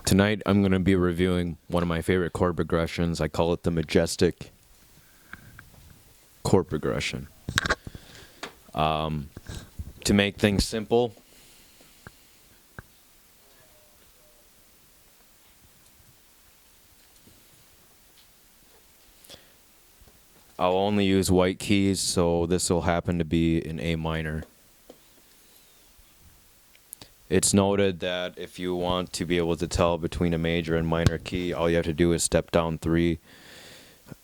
Tonight I'm going to be reviewing one of my favorite chord progressions. I call it the Majestic Chord Progression. To make things simple, I'll only use white keys, so this will happen to be in A minor. It's noted that if you want to be able to tell between a major and minor key, all you have to do is step down three,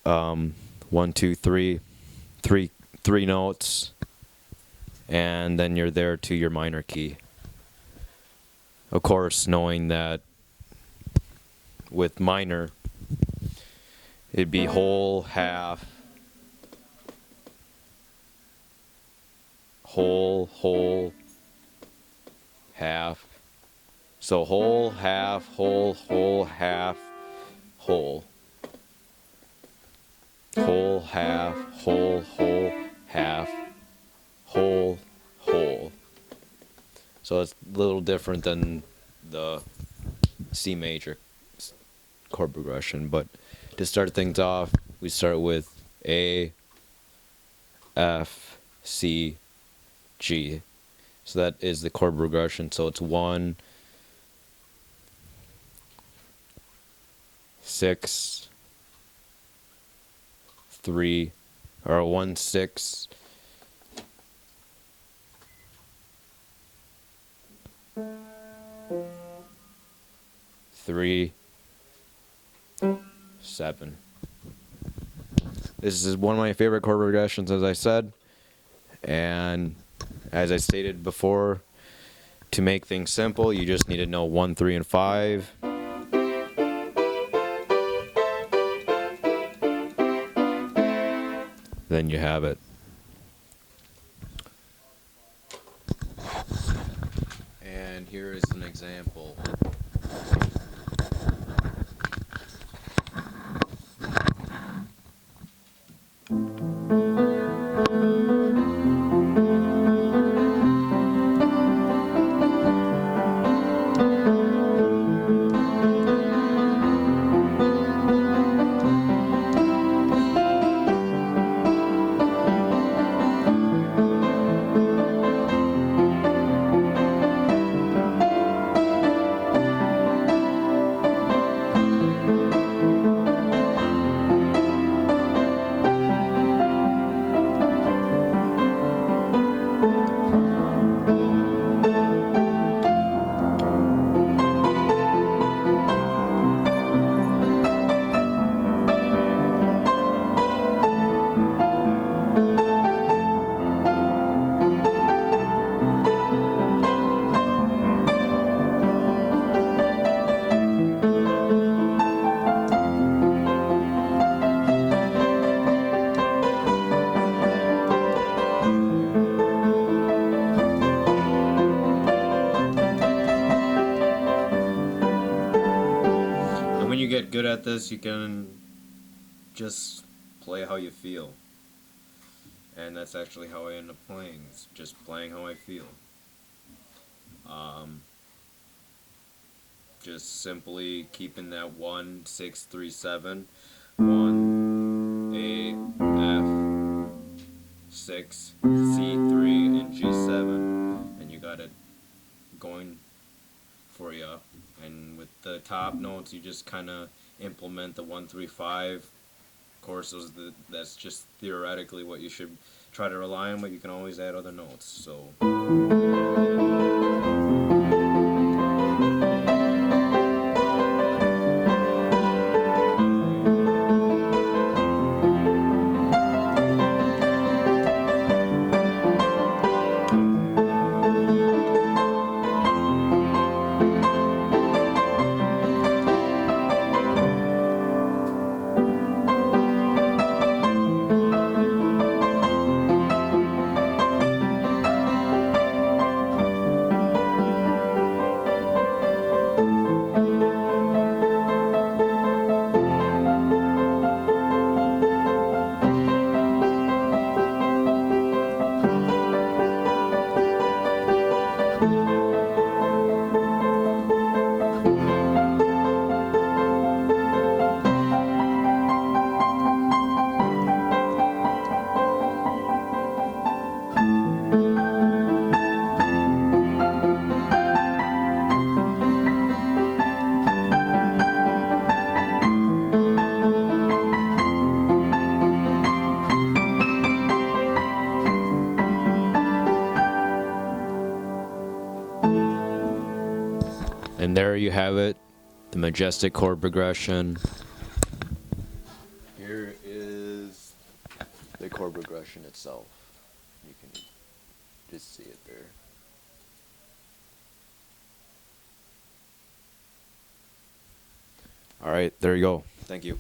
1, 2, 3, three notes, and then you're there to your minor key. Of course, knowing that with minor, it'd be whole, half, whole, half. So whole, half, whole, half, whole. Whole, half, whole, half, whole. So it's a little different than the C major chord progression, but to start things off, we start with A, F, C, G. So that is the chord progression. So it's 1, 6, 3, or 1, 6, 3, 7. This is one of my favorite chord progressions, as I said, and as I stated before, to make things simple, you just need to know 1, 3, and 5. Then you have it. And here is an example. When you get good at this, you can just play how you feel. And that's actually how I end up playing. It's just playing how I feel. Just simply keeping that 1, 6, 3, 7. 1, A, F, 6, C3, and G7. And you got it going for you. And with the top notes, you just kind of implement the 1, 3, 5. Of course, that's just theoretically what you should try to rely on, but you can always add other notes. So. And there you have it, the Majestic Chord Progression. Here is the chord progression itself. You can just see it there. All right, there you go. Thank you.